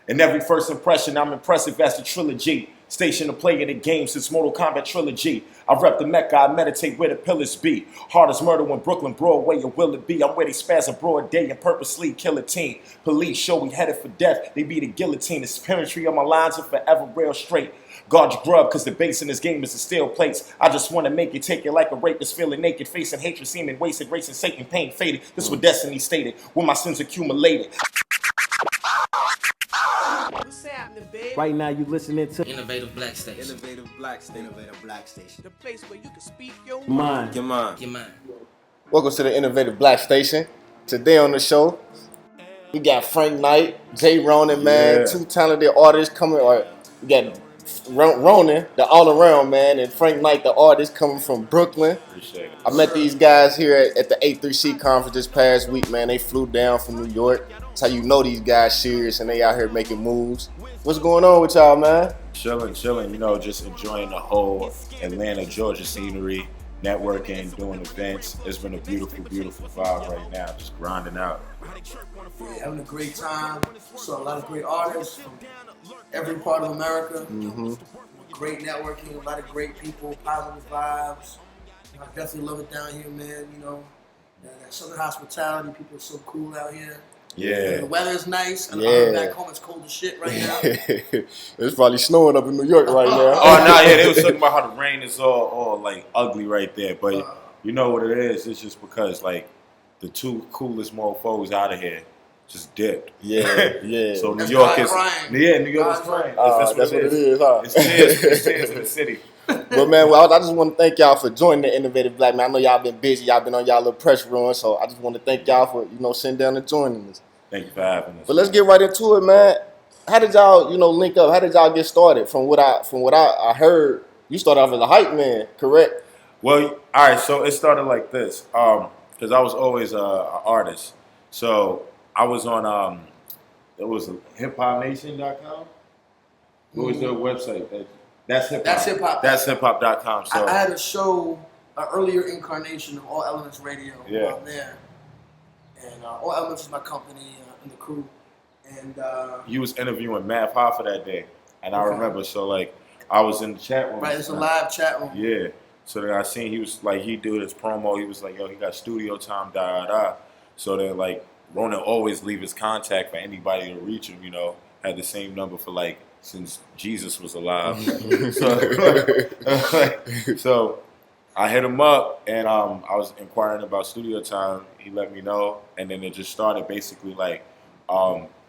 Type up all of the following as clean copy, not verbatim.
In every first impression, I'm impressive as the trilogy. Station to play in the game since Mortal Kombat trilogy. I rep the Mecca, I meditate where the pillars be. Hard as murder when Brooklyn, Broadway, or will it be? I'm where they spaz a broad day and purposely kill a teen. Police show we headed for death, they be the guillotine. The spiritry of my lines are forever real straight. Guard your grub, cause the base in this game is the steel plates. I just wanna make it, take it like a rapist, feeling naked, facing hatred, seeming wasted, racing Satan, pain faded. This what destiny stated, when my sins accumulated. What's happening, babe? Right now you listening to Innovative Black Station. Innovative Black Station. Innovative Black Station. The place where you can speak your mind. Your mind. Your mind. Welcome to the Innovative Black Station. Today on the show, we got Frank Knight, J-Ronin, man, two talented artists coming. Or we got Ronin, the all-around man, and Frank Knight, the artist coming from Brooklyn. Appreciate it. I met these guys here at the A3C conference this past week, man. They flew down from New York. That's how you know these guys serious and they out here making moves. What's going on with y'all, man? Chilling, just enjoying the whole Atlanta, Georgia scenery, networking, doing events. It's been a beautiful, beautiful vibe right now, just grinding out. Yeah, having a great time. Saw a lot of great artists from every part of America. Mm-hmm. Great networking, a lot of great people, positive vibes. I definitely love it down here, man. You know, that Southern hospitality, people are so cool out here. Yeah. The weather is nice. Yeah. Back home it's cold as shit right now. It's probably snowing up in New York right now. Oh, no, yeah, they was talking about how the rain is all like ugly right there. But you know what it is? It's just because like the two coolest mofos out of here just dipped. Yeah. So New That's York God is crying. New York is crying. That's what it is, huh? It's tears in the city. But man, well, I just want to thank y'all for joining the Innovative Black Man. I know y'all been busy, y'all been on y'all little press run, so I just want to thank y'all for sitting down and joining us. Thank you for having us. But let's get right into it, man. How did y'all, link up? How did y'all get started? From what I heard, you started off as a hype man, correct? Well, all right. So it started like this, because I was always an artist. So I was on it was hiphopnation.com. What was their website? That's hip hop. That's hip hop. That's hiphop.com. So I had a show, an earlier incarnation of All Elements Radio on there. And All Elements is my company and the crew. And you was interviewing Matt Hoffa that day, and I remember. So like, I was in the chat room. Right, it's a live chat room. Yeah. So then I seen he was like, he did his promo. He was like, yo, he got studio time, da. So then like, Ronin always leave his contact for anybody to reach him. Had the same number for like since Jesus was alive. So I hit him up and I was inquiring about studio time. He let me know, and then it just started basically like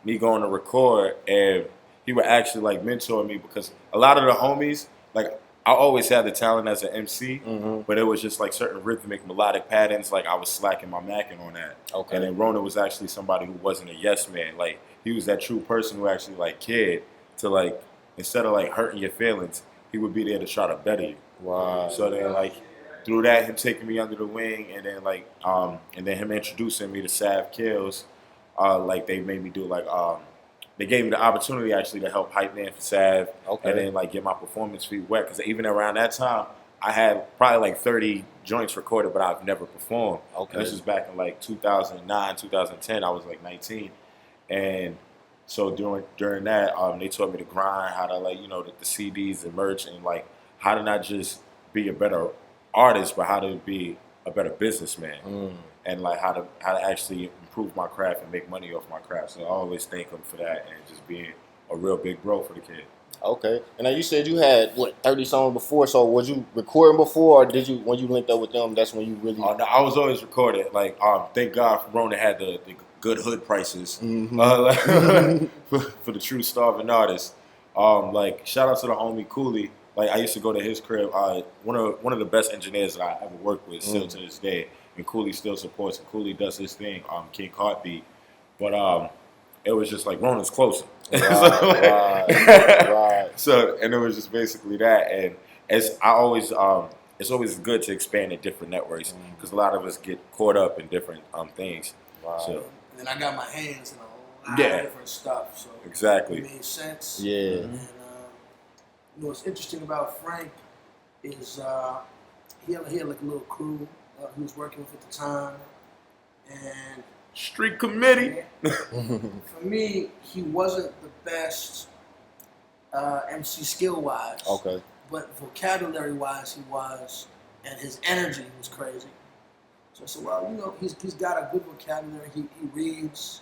me going to record, and he would actually like mentor me because a lot of the homies, like I always had the talent as an MC, but it was just like certain rhythmic melodic patterns. Like I was slacking my macking on that. Okay. And then Rona was actually somebody who wasn't a yes man. Like he was that true person who actually like cared to like, instead of like hurting your feelings, he would be there to try to better you. Wow. So then like through that, him taking me under the wing, and then like and then him introducing me to Sav Kills, like they made me do like they gave me the opportunity actually to help hype man for Sav, and then like get my performance feet wet, because even around that time I had probably like 30 joints recorded, but I've never performed. Okay. And this was back in like 2009, 2010. I was like 19, and so during that, they taught me to grind, how to like the CDs, the merch, and like how to not just be a better artist, but how to be a better businessman, and like how to actually improve my craft and make money off my craft. So I always thank him for that, and just being a real big bro for the kid. Okay. And now you said you had 30 songs before. So was you recording before, or did you, when you linked up with them, that's when you really? No, I was always recording. Like thank God Rona had the good hood prices for the true starving artists. Like shout out to the homie Cooley. Like I used to go to his crib. One of the best engineers that I ever worked with, still to this day. And Cooley still supports, and Cooley does his thing. King Heartbeat, but it was just like Rona's closer. Right. So and it was just basically that. And it's always good to expand in different networks, because a lot of us get caught up in different things. Wow. So And I got my hands in a lot of different stuff. So exactly. it made sense. Yeah. And what's interesting about Frank is he had like a little crew he was working with at the time, and Street committee. For me, he wasn't the best MC skill-wise. Okay. But vocabulary-wise, he was, and his energy was crazy. So I said, well, you know, he's got a good vocabulary. He reads,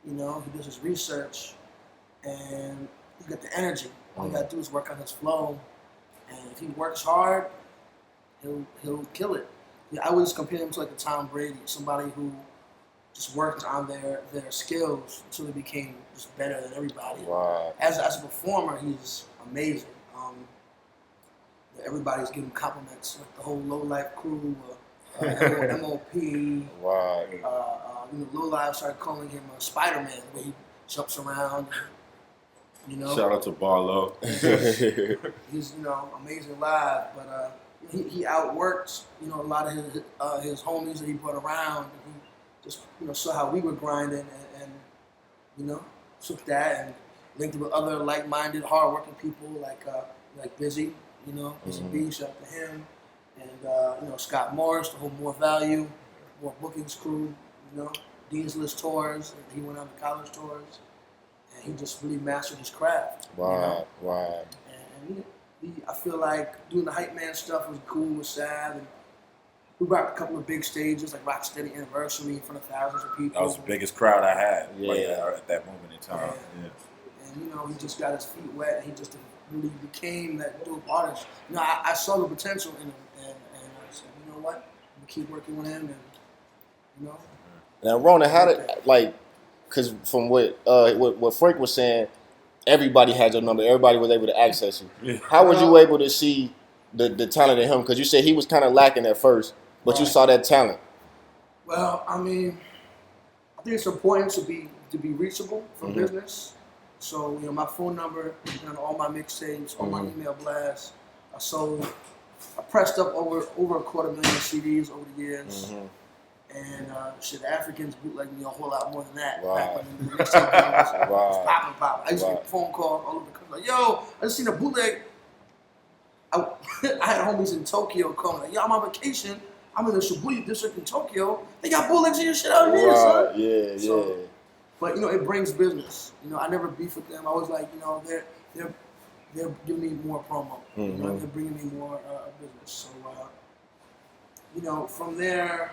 you know, he does his research, and he's got the energy. All you got to do is work on his flow, and if he works hard, he'll kill it. I always compare him to like a Tom Brady, somebody who just worked on their skills until they became just better than everybody. Wow. As a performer, he's amazing. Everybody's giving compliments, like the whole Low Life crew, MOP. Wow. Low Life started calling him Spider-Man, where he jumps around. You know. Shout out to Barlow. He's amazing live, but he outworked a lot of his homies that he brought around. And he just saw how we were grinding and took that and linked it with other like-minded, hard-working people like Busy. Busy B, shout out to him, and Scott Morris, the whole More Value, More Bookings crew. Dean's List tours. He went on the college tours, and he just really mastered his craft. Wow. And I feel like doing the hype man stuff was cool with Sav, and we rocked a couple of big stages like Rocksteady Anniversary in front of thousands of people. That was the biggest crowd I had Yeah. at that moment in time. Yeah. And he just got his feet wet, and he just really became that dope artist. I saw the potential in him, and I said, you know what, I'm gonna keep working with him, and Now, Ronin, how did because from what Frank was saying, everybody had your number. Everybody was able to access you. Yeah. How was you able to see the talent in him? Because you said he was kind of lacking at first, but you saw that talent. Well, I think it's important to be reachable for business. So my phone number, all my mixtapes, all my email blasts. I pressed up over 250,000 CDs over the years. And Africans bootlegged me a whole lot more than that. Wow. Back when the mixtape games was Wow. popping. I used to get phone calls all over the country like, yo, I just seen a bootleg. I had homies in Tokyo calling like, yo, I'm on vacation. I'm in the Shibuya district in Tokyo. They got bootlegs of your shit out here, son. Yeah. So, but it brings business. I never beef with them. I was like, they're giving me more promo. They're bringing me more business. So, from there,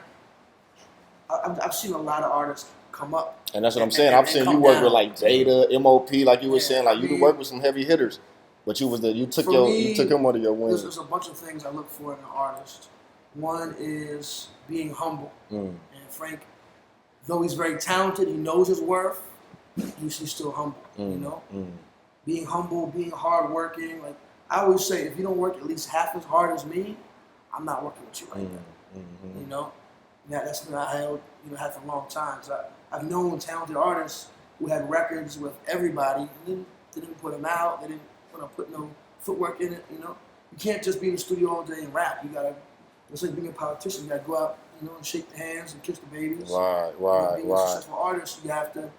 I've seen a lot of artists come up. And that's what I'm saying. I've seen you work with like Jada, MOP, like you were saying, like you work with some heavy hitters. But you took him under your wings. There's a bunch of things I look for in an artist. One is being humble. And Frank, though he's very talented, he knows his worth, he's still humble, Being humble, being hardworking. Like I always say, if you don't work at least half as hard as me, I'm not working with you like that. That's been I had for a long time. So I've known talented artists who had records with everybody, and then they didn't put them out. They didn't put no footwork in it. You can't just be in the studio all day and rap. You gotta, it's like being a politician. You gotta go out, and shake the hands and kiss the babies. Being a successful artist, you have to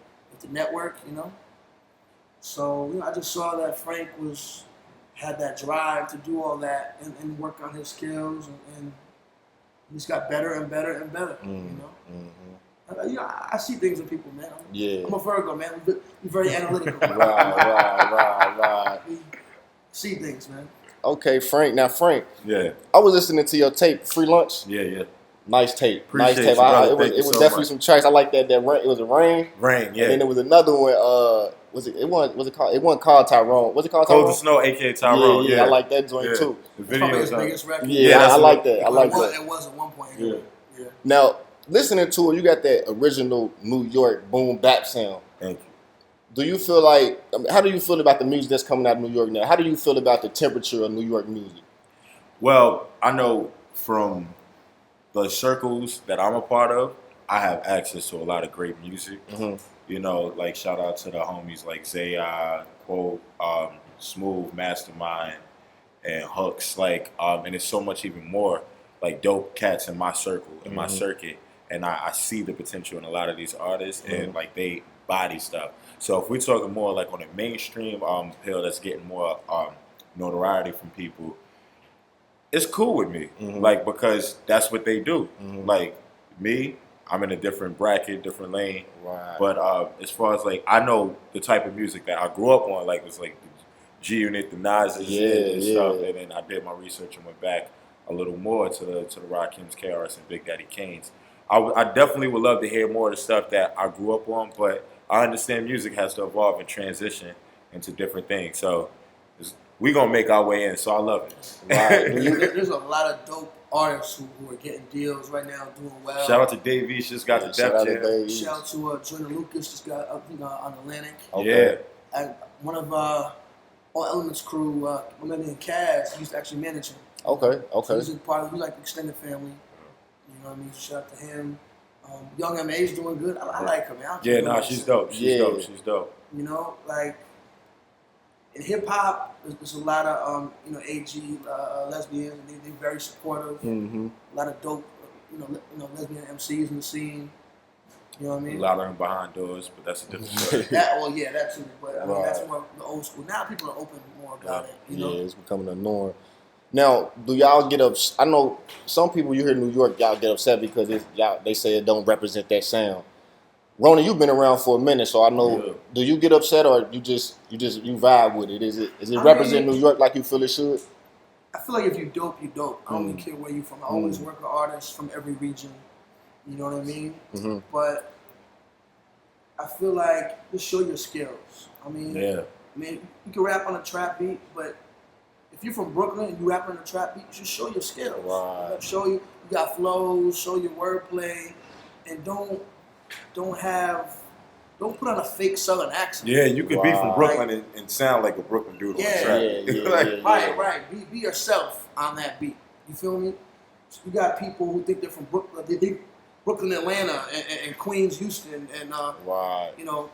network. So I just saw that Frank had that drive to do all that and work on his skills and he just got better and better and better. I see things in people, man. I'm a Virgo, man. We're very analytical. Right. We see things, man. Okay, Frank. Now, Frank. Yeah. I was listening to your tape, Free Lunch. Yeah. Nice tape. Appreciate Nice tape. you, brother. It Thank was you so definitely much. some tracks. I like that. That rain. It was a rain. Rain, yeah. And then there was another one. Was it called? It wasn't called Tyrone. Was it called Tyrone? Cold the Snow, aka Tyrone. Yeah, I like that joint too. The It's probably his video. biggest record. Yeah, I like that. I like It that. was at one point. Yeah. Now, listening to it, you got that original New York boom bap sound. Thank you. Do you feel like? How do you feel about the music that's coming out of New York now? How do you feel about the temperature of New York music? Well, I know from the circles that I'm a part of, I have access to a lot of great music. Like shout out to the homies like Zaya, Quote, Smooth, Mastermind, and Hooks. And it's so much even more like dope cats in my circle, in my circuit. And I see the potential in a lot of these artists and like they body stuff. So if we're talking more like on a mainstream pill that's getting more notoriety from people, it's cool with me. Because that's what they do. Like me, I'm in a different bracket, different lane. Right. But as far as like, I know the type of music that I grew up on, like it's like the G Unit, the Nas's, and stuff. And then I did my research and went back a little more to the Rakims, KRS, and Big Daddy Kane's. I definitely would love to hear more of the stuff that I grew up on, but I understand music has to evolve and transition into different things. So we gonna make our way in. So I love it. Right. There's a lot of dope artists who are getting deals right now, doing well. Shout out to Dave East, just got the Def Jam. Shout out to Jordan Lucas, just got on Atlantic. Okay. Yeah. And one of All Elements crew, my man Kaz, he used to actually manage him. Okay. So he's like extended family. You know what I mean? So shout out to him. Young M.A.'s doing good. I like her, man. Yeah, no, she's dope. She's dope. She's dope. You know, like in hip hop, there's a lot of AG lesbians. They're very supportive. Mm-hmm. A lot of dope, lesbian MCs in the scene. You know what I mean? A lot of them behind doors, but that's a different story. That too. But I mean, that's more the old school. Now people are open more about it. You know? Yeah, it's becoming a norm. Now, do y'all get upset? I know some people you hear in New York, y'all get upset because they say it don't represent that sound. Ronin, you've been around for a minute, so I know. Yeah. Do you get upset or you vibe with it? Is it represent New York like you feel it should? I feel like if you dope, you dope. I don't really care where you from. I always work with artists from every region. You know what I mean? Mm-hmm. But I feel like just show your skills. I mean, you can rap on a trap beat, but if you're from Brooklyn and you rap on a trap beat, just show your skills. Right. Show you got flows, show your wordplay, and don't put on a fake Southern accent. Yeah, you could be from Brooklyn and sound like a Brooklyn dude on the track. Right. Be yourself on that beat. You feel me? So you got people who think they're from Brooklyn. They think Brooklyn, Atlanta, and Queens, Houston, and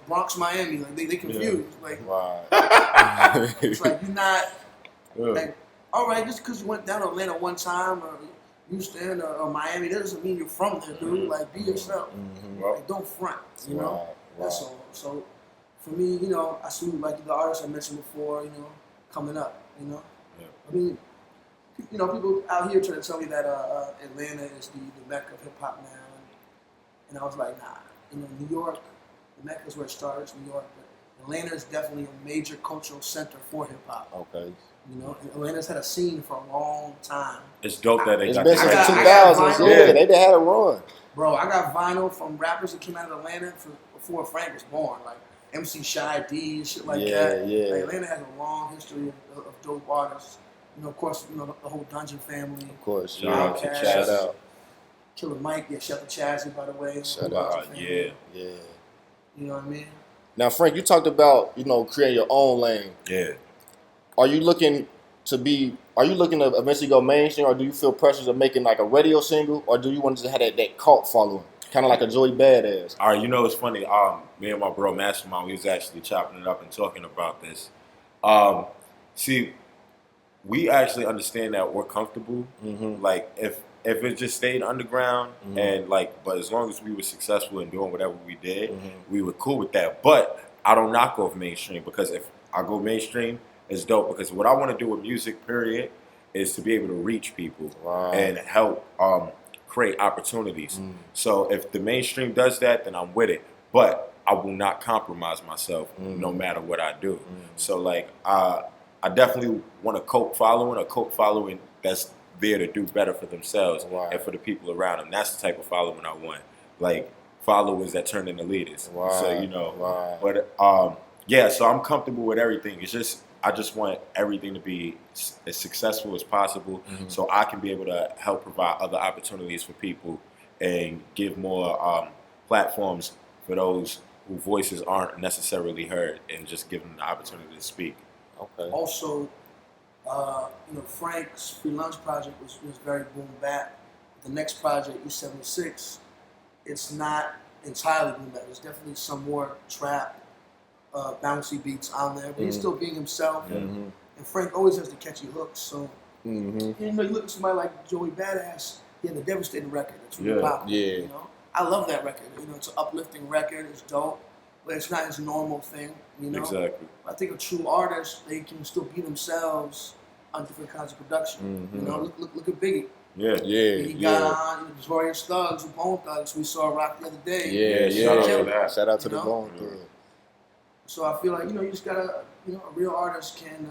Bronx, Miami. Like they confused. It's like you're not. Like, all right, just because you went down to Atlanta one time or Houston or Miami, that doesn't mean you're from there, dude. Mm-hmm. Like, be yourself. Mm-hmm. Like, don't front, you know? That's all. So, for me, I salute, like, the artists I mentioned before, coming up, Yeah. I mean, people out here try to tell me that Atlanta is the mecca of hip-hop now. And I was like, nah. New York, the mecca is where it starts, New York. But Atlanta is definitely a major cultural center for hip-hop. Okay. Atlanta's had a scene for a long time. It's dope that they got. It's been since 2000s. Yeah, they had a run. Bro, I got vinyl from rappers that came out of Atlanta before Frank was born, like MC Shy D and shit like that. Yeah. Like, Atlanta has a long history of dope artists. Of course, the whole Dungeon family. Of course, shout out. Killer Mike, shout out to Chazzy, by the way. Shout out, yeah. You know what I mean? Now, Frank, you talked about creating your own lane. Yeah. Are you looking to eventually go mainstream, or do you feel pressures of making like a radio single, or do you want to have that cult following, kind of like a Joey Badass? All right, it's funny. Me and my bro Mastermind, we was actually chopping it up and talking about this. See, we actually understand that we're comfortable. Mm-hmm. Like if it just stayed underground and but as long as we were successful in doing whatever we did, we were cool with that. But I don't knock off mainstream, because if I go mainstream, it's dope, because what I want to do with music, period, is to be able to reach people and help create opportunities. So if the mainstream does that, then I'm with it. But I will not compromise myself no matter what I do. So I definitely want a cult following that's there to do better for themselves and for the people around them. That's the type of following I want. Like followers that turn into leaders. So But so I'm comfortable with everything. It's just I just want everything to be as successful as possible, so I can be able to help provide other opportunities for people and give more platforms for those whose voices aren't necessarily heard, and just give them the opportunity to speak. Okay. Also, Frank's Free Lunch project was very boom bap. The next project, E76, it's not entirely boom bap. There's definitely some more trap, bouncy beats on there, but he's still being himself. And Frank always has the catchy hooks. So, you look at somebody like Joey Badass. He had a devastating record. It's really popular. Yeah. I love that record. It's an uplifting record. It's dope, but it's not his normal thing. Exactly. I think a true artist, they can still be themselves on different kinds of production. Look at Biggie. Yeah. Yeah, He yeah. got on Notorious Thugs, who Bone Thugs. We saw Rock the other day. Yeah, shout out yeah. to that. Shout out to You the know? Bone Thugs. So I feel like, you just gotta, a real artist can,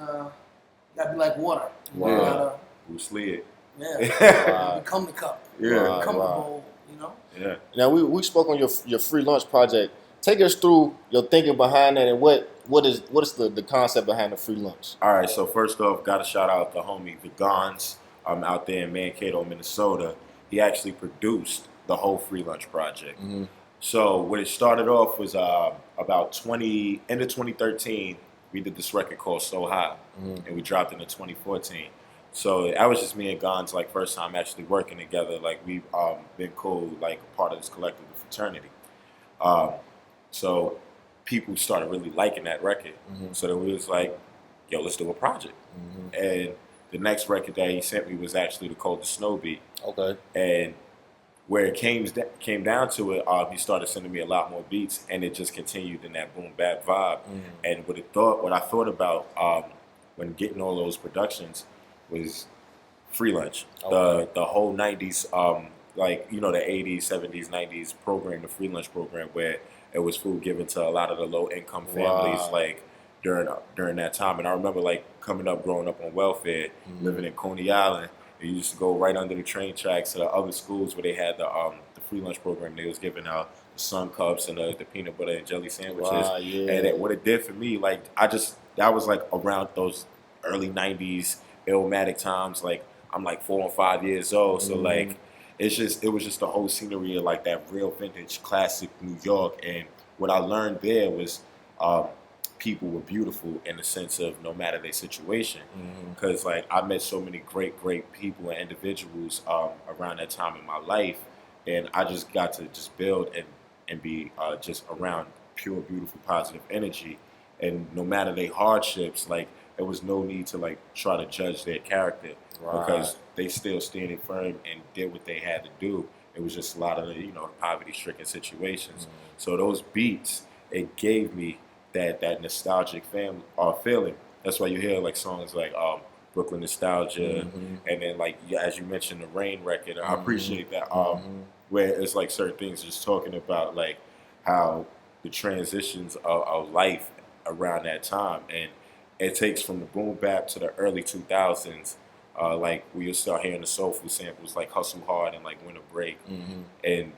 gotta be like water. Wow. You gotta, Bruce Lee. Wow. become the cup. Yeah. Become the Wow. bowl, Yeah. Now we spoke on your free lunch project. Take us through your thinking behind that and what is the concept behind the free lunch? All right, so first off, got to shout out the homie The Gons out there in Mankato, Minnesota. He actually produced the whole free lunch project. Mm-hmm. So what it started off was about end of 2013. We did this record called So High, and we dropped it in 2014. So that was just me and Gons, like first time actually working together. Like we've been cool, like a part of this collective fraternity. So people started really liking that record. So then we was like, yo, let's do a project. And the next record that he sent me was actually the Cold Snow beat. Okay. And where it came down to it, he started sending me a lot more beats, and it just continued in that boom bap vibe. And what I thought about when getting all those productions was free lunch. Okay. The whole 90s, like, the 80s, 70s, 90s program, the free lunch program, where it was food given to a lot of the low income families, Wow. like during that time. And I remember like growing up on welfare, living in Coney Island. And you used to go right under the train tracks to the other schools where they had the free lunch program. They was giving out the Sun Cups and the peanut butter and jelly sandwiches. Wow, yeah. And what it did for me, like that was like around those early 90s Illmatic times. Like I'm like 4 or 5 years old, so like it was just the whole scenery of like that real vintage classic New York. And what I learned there was people were beautiful in the sense of no matter their situation, because like I met so many great people and individuals around that time in my life, and I just got to just build and be just around pure, beautiful, positive energy. And no matter their hardships, like there was no need to like try to judge their character, because they still standing firm and did what they had to do. It was just a lot of the, poverty-stricken situations. So those beats, it gave me that nostalgic feeling. That's why you hear like songs like Brooklyn Nostalgia, and then like as you mentioned the Rain record. I appreciate that where it's like certain things just talking about like how the transitions of life around that time, and it takes from the boom bap to the early 2000s. Like we would start hearing the soulful samples like Hustle Hard and like Winter Break, and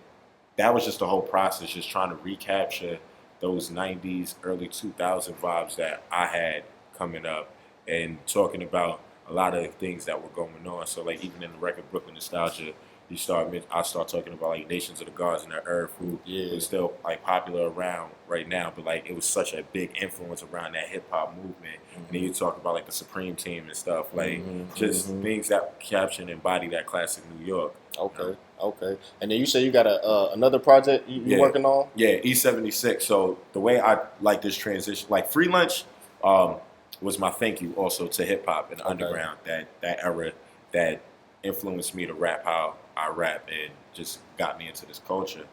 that was just the whole process, just trying to recapture those 90s, early 2000 vibes that I had coming up, and talking about a lot of the things that were going on. So like even in the record Brooklyn Nostalgia, I start talking about like Nations of the Gods and the Earth, who is still like popular around right now, but like it was such a big influence around that hip hop movement. And then you talk about like the Supreme Team and stuff, like just things that capture and embody that classic New York. Okay. Okay. And then you say you got another project you're working on? Yeah, E76. So the way I like this transition, like free lunch, was my thank you also to hip hop and underground, that era that influenced me to rap how I rap and just got me into this culture.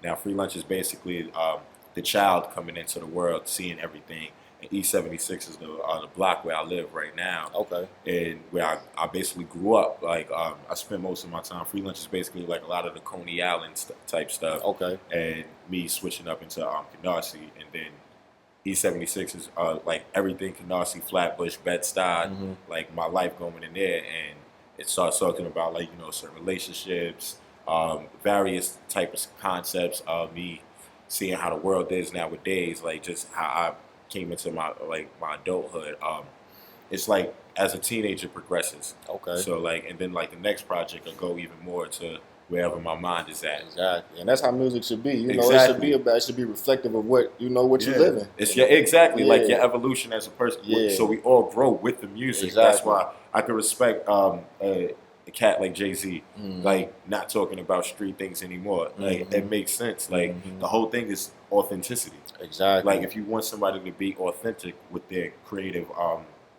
Now free lunch is basically the child coming into the world, seeing everything. And E76 is the block where I live right now. Okay. And where I basically grew up. Like I spent most of my time. Free lunch is basically like a lot of the Coney Island type stuff. Okay. And me switching up into Canarsie, and then E76 is like everything Canarsie, Flatbush, Bed-Stuy, like my life going in there, and it starts talking about like certain relationships, various types of concepts of me seeing how the world is nowadays, like just how I came into my adulthood. It's like as a teenager progresses. Okay. So like, and then like the next project will go even more to wherever my mind is at. Exactly, and that's how music should be. Exactly. It should be reflective of what you're living. It's like your evolution as a person. Yeah. So we all grow with the music. Exactly. That's why I can respect a cat like Jay-Z, like not talking about street things anymore. Like it makes sense. Like the whole thing is authenticity. Exactly. Like if you want somebody to be authentic with their creative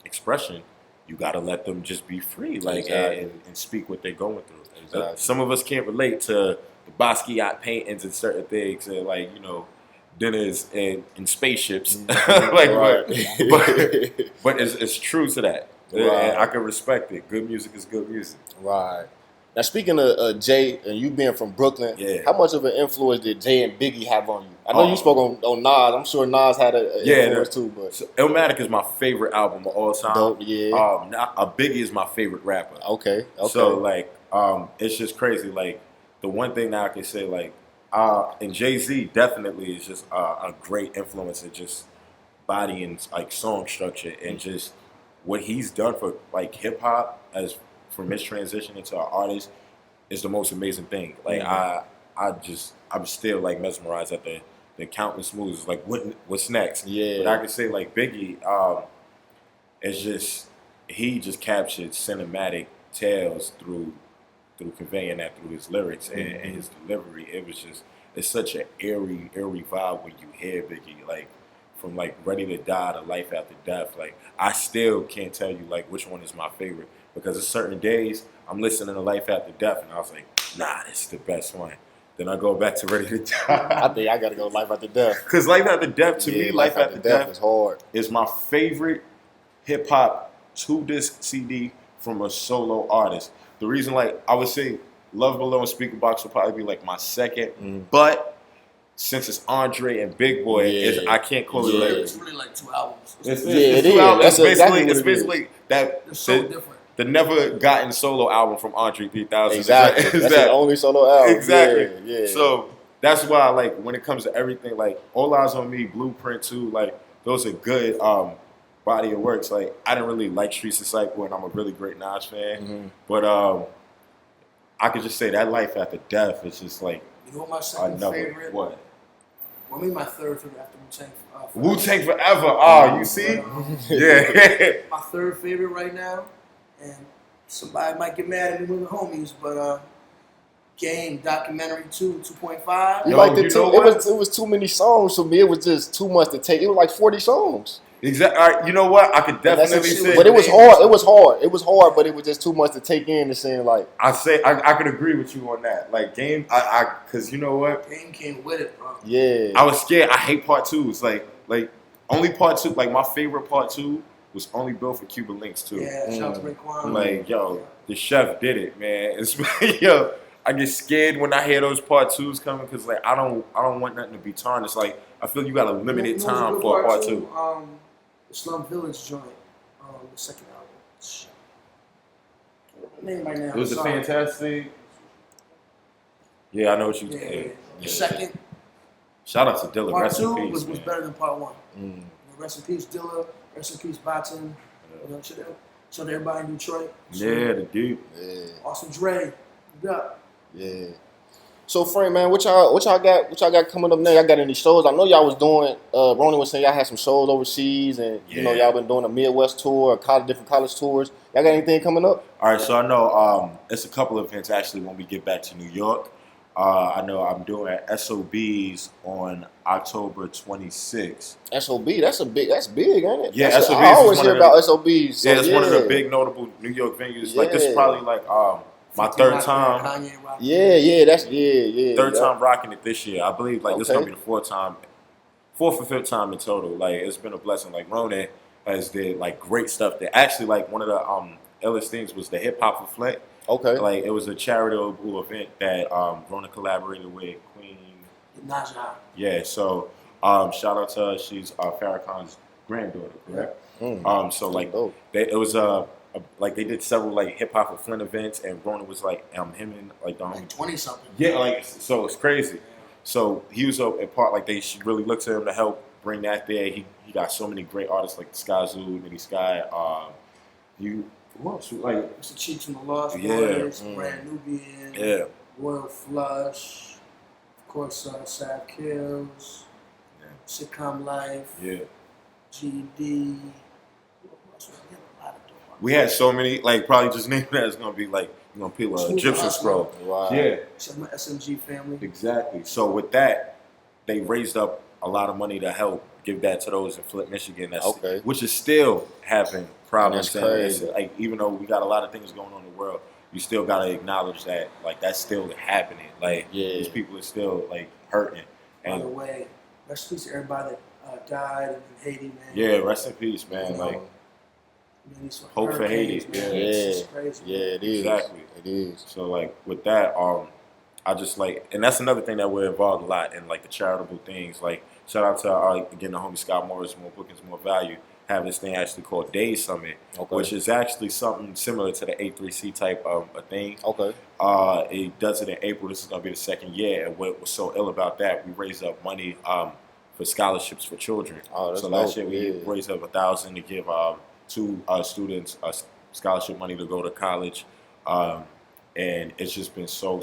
expression, you gotta let them just be free, like and speak what they're going through. Exactly. Some of us can't relate to the Basquiat paintings and certain things, and like dinners and spaceships. Like, but it's true to that. Right. And I can respect it. Good music is good music. Right. Now, speaking of Jay and you being from Brooklyn, how much of an influence did Jay and Biggie have on you? I know you spoke on Nas. I'm sure Nas had an influence too. But so Illmatic is my favorite album of all time. Dope, yeah. Biggie is my favorite rapper. Okay. So like, it's just crazy. Like the one thing that I can say, like, and Jay-Z definitely is just a great influence in just body and like song structure and just what he's done for like hip hop as from his transition into an artist is the most amazing thing. Like I'm still like mesmerized at the countless moves. Like what's next? Yeah. But I can say like Biggie, it's just he just captured cinematic tales through conveying that through his lyrics and his delivery. It's such an airy vibe when you hear Biggie, like from like Ready to Die to Life After Death. Like I still can't tell you like which one is my favorite because there's certain days I'm listening to Life After Death and I was like, nah, this is the best one. Then I go back to Ready to Die. I think I gotta go Life After Death. Because Life After Death to me, Life After Death is hard. Is my favorite hip hop 2-disc CD from a solo artist. The reason, like, I would say Love Below and Speaker Box would probably be like my second, but since it's Andre and Big Boy, I can't call it like it's really like 2 albums. It's two albums. That's It's basically that. It's so different. The never gotten solo album from Andre 3000. Exactly. That's the only solo album. Exactly. Yeah. So that's why, like, when it comes to everything, like All Eyes on Me, Blueprint 2, like those are good body of works. Like I didn't really like Streets Disciple, and I'm a really great Nas fan. But I could just say that Life After Death is just like you know what my second favorite? What? Well, maybe my third favorite after Wu-Tang. Wu-Tang Forever. Oh, you see? Yeah. My third favorite right now, and somebody might get mad at me with the homies, but Game Documentary 2.5. You liked it too? It was too many songs for me. It was just too much to take. It was like 40 songs. Exactly. All right, you know what? I could definitely say, but it was hard. It was hard, but it was just too much to take in. And saying like, I could agree with you on that. Like Game, because you know what? Game came with it, bro. Yeah. I was scared. I hate part 2s. Like only part 2. Like my favorite part 2 was only built for Cuban Links too. Yeah. Shout out to Raekwon. Like the chef did it, man. Yo, I get scared when I hear those part 2s coming because like I don't want nothing to be tarnished. Like I feel you got a limited time for a part 2. The Slum Village joint, the second album. Shit. Name right now. It was a fantastic. Yeah, I know what you did. The second. Shout out to Dilla. Part Rest 2 in peace, was better than part 1. Rest in peace, Dilla. Rest in peace, Baton. You know, shout out to everybody in Detroit. Yeah, the dude. Yeah. Awesome Dre. You got. Yeah. So Frank, man, what y'all got coming up next? Y'all got any shows? I know y'all was doing. Ronin was saying y'all had some shows overseas, and you know y'all been doing a Midwest tour, different college tours. Y'all got anything coming up? All right, so I know it's a couple of events actually when we get back to New York. I know I'm doing SOBs on October 26th. SOB, that's big, ain't it? Yeah, SOBs. I always hear about SOBs. So it's one of the big notable New York venues. Like this is probably like my third time. Third time rocking it this year. I believe like this is gonna be the fourth or fifth time in total. Like it's been a blessing. Like Ronin has did like great stuff there. Actually, like one of the illest things was the Hip Hop for Fleck. Okay. Like it was a charitable event that Ronin collaborated with Queen Naja. Yeah, so shout out to her. She's Farrakhan's granddaughter, correct? So like it was like they did several like hip hop for Flint events, and Ronin was like him and like the like 20 something. Yeah, like so it's crazy. So he was a part like they should really look to him to help bring that there. He got so many great artists like Sky Zoo, Nitty Sky. Who else? Like Mr. Cheeks from the Lost Boys, Brand Nubian, Royal Flush, of course, Sad Kills, Sitcom Life, GD. We had so many, like probably just name that is gonna be like you're gonna peel a Egyptian scroll. Wow. Yeah. My SMG family. Exactly. So with that, they raised up a lot of money to help give that to those in Flint, Michigan. Which is still having problems. That's crazy. Like even though we got a lot of things going on in the world, you still gotta acknowledge that like that's still happening. Like these people are still like hurting. By the way, rest in peace to everybody that died in Haiti, man. Yeah, rest in peace, man. Like Hope for Haiti. Man. Yeah. It's just crazy. Yeah, it is. Exactly. It is. So like with that, I just like, and that's another thing that we're involved a lot in, like the charitable things. Like shout out to again the homie Scott Morris, More Bookings, More Value, have this thing actually called Day Summit, which is actually something similar to the A3C type of a thing. Okay. It does it in April. This is gonna be the second year, and what was so ill about that, we raised up money for scholarships for children. Oh, that's so last dope. year we raised up $1,000 to give two students scholarship money to go to college. And it's just been so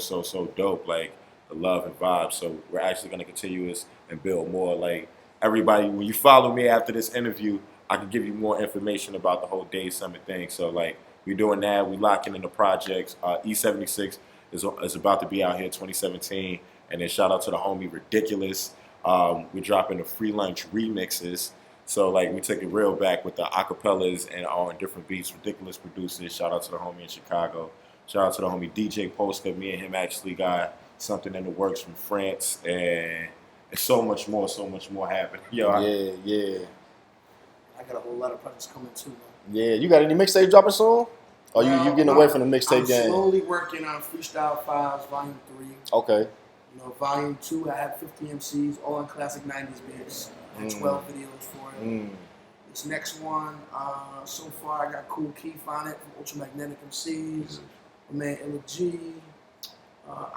dope, like the love and vibe. So we're actually going to continue this and build more. Like everybody, when you follow me after this interview, I can give you more information about the whole Day Summit thing. So like we're doing that. We locking in the projects. E76 is about to be out here 2017. And then shout out to the homie Ridiculous. We're dropping the free lunch remixes. So like we took it real back with the acapellas and on different beats. Ridiculous producers. Shout out to the homie in Chicago. Shout out to the homie DJ Poster. Me and him actually got something in the works from France, and it's so much more happening. Yo, Yeah. I got a whole lot of projects coming too, man. Yeah, you got any mixtape dropping soon? Or you getting away from the mixtape game? I'm slowly working on Freestyle 5's Volume 3. Okay. You know, Volume 2, I had 50 MCs, all on classic 90s beats. I had 12 videos for it. This next one, so far I got Cool Keith on it from Ultramagnetic MCs. My man Illa G,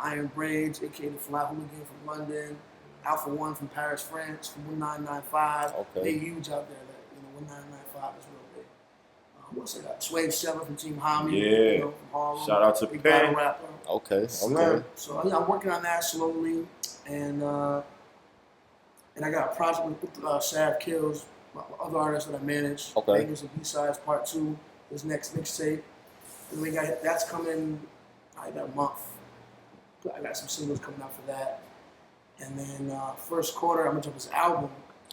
Iron Braids, aka the Fly Hooligan from London, Alpha One from Paris, France, from 1995. Okay. They're huge out there. That, 1995 is real big. What's it got? Swave 7 from Team Hami. Yeah. From Harlem. Shout out to Big Penn. battle rapper. Okay. So yeah, I'm working on that slowly, and I got a project with Sav Kills, my other artists that I manage. Okay. Bangers and B-Sides Part 2. This next mixtape. And we got that's coming. I got a month. I got some singles coming out for that. And then first quarter, I'm gonna drop this album.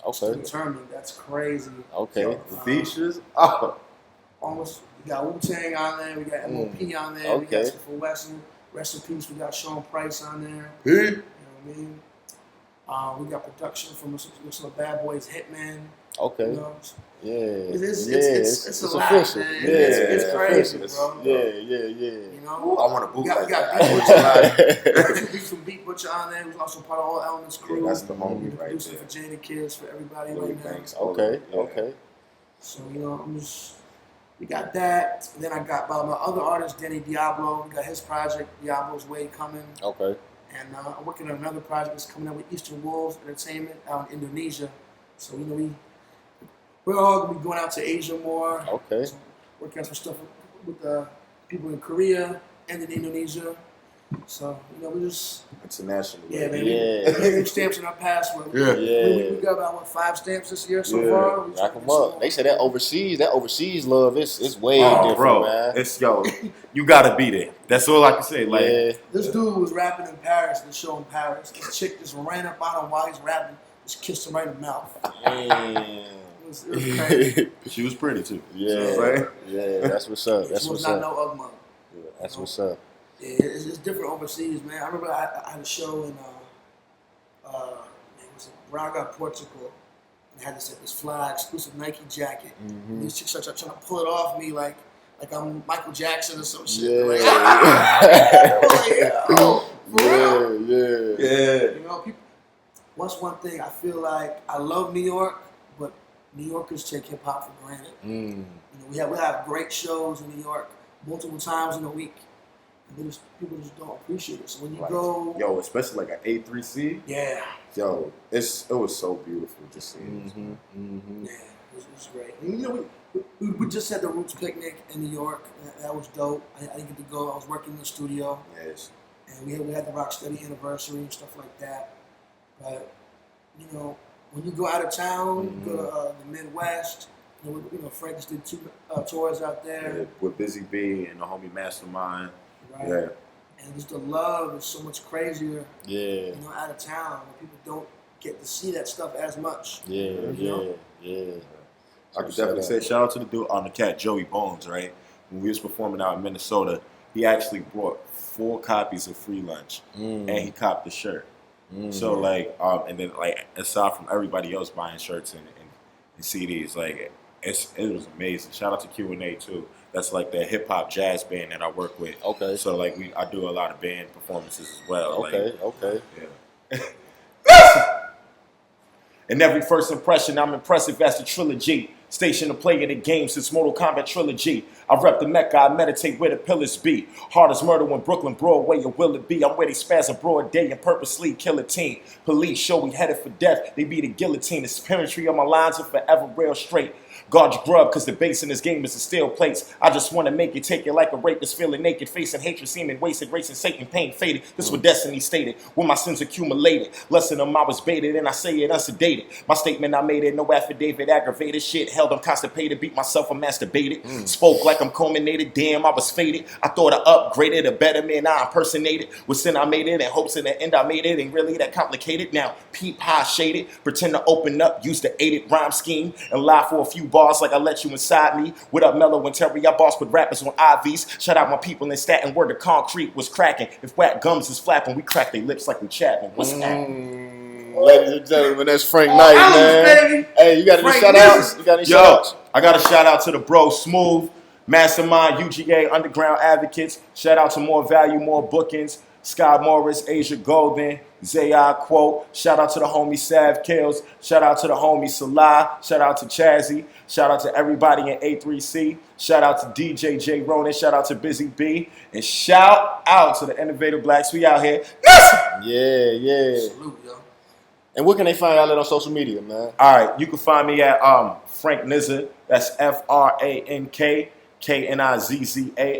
Okay. Determined. That's crazy. Okay. features. Almost. We got Wu-Tang on there. We got MOP on there. We got for Wesson. Rest in peace. We got Sean Price on there. You know what I mean? We got production from some Bad Boys Hitman. Okay. You know? Yeah. It's a lot, official. man. Yeah. It's crazy, official. bro. Yeah. You know? Ooh, I want to We boot got like Beat that. Butcher on there. Some Beat Butcher on there. Who's also part of All Elements crew. Yeah, that's the homie right Producer there. for Jada Kids, for everybody Really right now. thanks. Okay. Yeah. Okay. So, we got that. And then I got by my other artist, Danny Diablo. We got his project, Diablo's Way, coming. Okay. And I'm working on another project that's coming out with Eastern Wolves Entertainment out in Indonesia. So, we're all going to be going out to Asia more. Okay. So working on some stuff with the people in Korea and in Indonesia. So, we just... International. Yeah, man. Yeah. We get stamps in our passport. Yeah. We got about, 5 stamps this year so far. We Rack trying to them get some up. more. They say that overseas love it's way different, bro, man. it's you gotta be there. That's all I can say. Like, This dude was rapping in Paris, the show in Paris. This chick just ran up on him while he's rapping, just kissed him right in the mouth. Damn. It was crazy. she was pretty too. Yeah. Yeah, that's what's up. That's She was what's not up. no Ugma. That's what's up. Yeah, it's different overseas, man. I remember I had a show in it was in Braga, Portugal, and I had this fly exclusive Nike jacket. And these chicks started trying to pull it off me like I'm Michael Jackson or some shit. Yeah. Like, for real. Yeah. People. What's one thing I feel like I love New York, but New Yorkers take hip hop for granted. We have great shows in New York multiple times in a week. And people just don't appreciate it. So when you go, especially like an A3C. yeah, it was so beautiful just seeing. yeah, it was great. And, we just had the Roots picnic in New York. That was dope. I didn't get to go. I was working in the studio. Yes. And we had the Rocksteady anniversary and stuff like that. But when you go out of town, you go to the Midwest. Frank just did 2 tours out there. Yeah, with Busy B and the homie Mastermind. Right? Yeah. And just the love is so much crazier. Yeah. Out of town, where people don't get to see that stuff as much. Yeah. I could definitely say shout out to the dude on the cat, Joey Bones, right? When we was performing out in Minnesota, he actually brought 4 copies of Free Lunch and he copped the shirt. So and then aside from everybody else buying shirts and CDs, It was amazing. Shout out to Q&A too. That's like the hip hop jazz band that I work with. Okay. So like I do a lot of band performances as well. Okay, okay. Yeah. In every first impression, I'm impressive as the trilogy. Station to play in the game since Mortal Kombat trilogy. I rep the Mecca, I meditate where the pillars be. Hard as murder when Brooklyn, Broadway, or will it be? I'm where they spaz a broad day and purposely kill a team. Police show we headed for death, they be the guillotine. The symmetry of my lines are forever rail straight. Guard your grub, cause the base in this game is a steel plates. I just wanna make it, take it like a rapist, feeling naked, facing hatred, seeming wasted, racing Satan, pain faded. This what destiny stated, when my sins accumulated. Lesson of them I was baited, and I say it unsedated. My statement I made it, no affidavit, aggravated shit. Held I'm constipated, beat myself, I'm masturbated. Spoke like I'm culminated, damn, I was faded. I thought I upgraded, a better man I impersonated. With sin I made it, and hopes in the end I made it. Ain't really that complicated. Now, peep high shaded, pretend to open up, use the aided rhyme scheme, and lie for a few bars like I let you inside me. What up, Mellow and Terry? I boss with rappers on IVs. Shout out my people in Staten where the concrete was cracking. If whack gums is flapping, we crack their lips like we chatting. What's happening? Ladies and gentlemen, that's Frank Knight, man. baby. Hey, you got any Frank shout outs? You got any shout Yo, outs? I got a shout out to the bro Smooth, Mastermind, UGA, Underground Advocates. Shout out to More Value, More Bookings, Sky Morris, Asia Golden, Zayah Quote. Shout out to the homie Sav Kills. Shout out to the homie Salah. Shout out to Chazzy. Shout out to everybody in A3C. Shout out to DJ J-Ronin. Shout out to Busy B. And shout out to the Innovative Blacks. We out here. Yeah, yeah. Salute, yo. And where can they find y'all at on social media, man? All right, you can find me at Frank Nizza. That's Frank Knizza.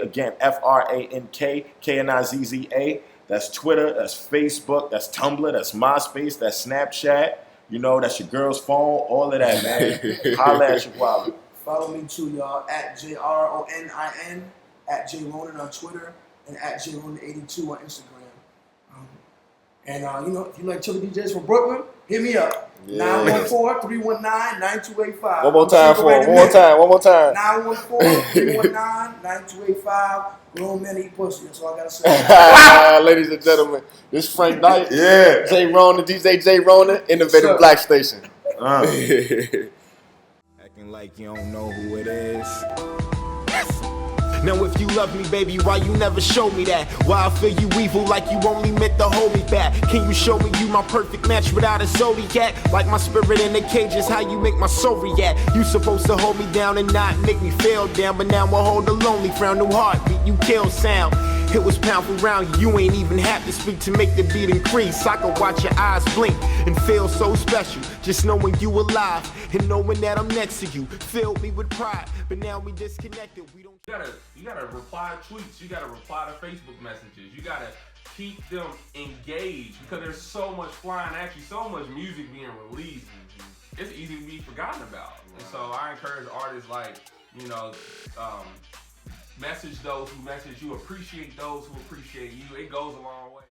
Again, Frank Knizza. That's Twitter. That's Facebook. That's Tumblr. That's MySpace. That's Snapchat. You know, that's your girl's phone. All of that, man. Holla at your wallet. Follow me too, y'all, at JRONIN, at J-Ronin on Twitter, and at J-Ronin82 on Instagram. And you know, if you like chiller DJs from Brooklyn, hit me up. Yeah. 914-319-9285. One more time for him. One more time. 914-319-9285. Grown men eat pussy. That's all I gotta say. Ladies and gentlemen, this is Frank Knight. Yeah. J-Ronin, DJ J-Ronin, Innovative Black Station. Acting like you don't know who it is. Now if you love me, baby, why you never show me that? Why I feel you evil like you only meant to hold me back? Can you show me you my perfect match without a zodiac? Like my spirit in the cage is how you make my soul react. You supposed to hold me down and not make me feel down, but now I hold a lonely frown, new heartbeat, you kill sound. It was pound for round, you ain't even have to speak to make the beat increase. I can watch your eyes blink and feel so special, just knowing you alive and knowing that I'm next to you filled me with pride. But now we disconnected, we don't. You gotta reply to tweets, you gotta reply to Facebook messages, you gotta keep them engaged because there's so much flying at you, so much music being released. It's easy to be forgotten about. And so I encourage artists like, you know, message those who message you, appreciate those who appreciate you. It goes a long way.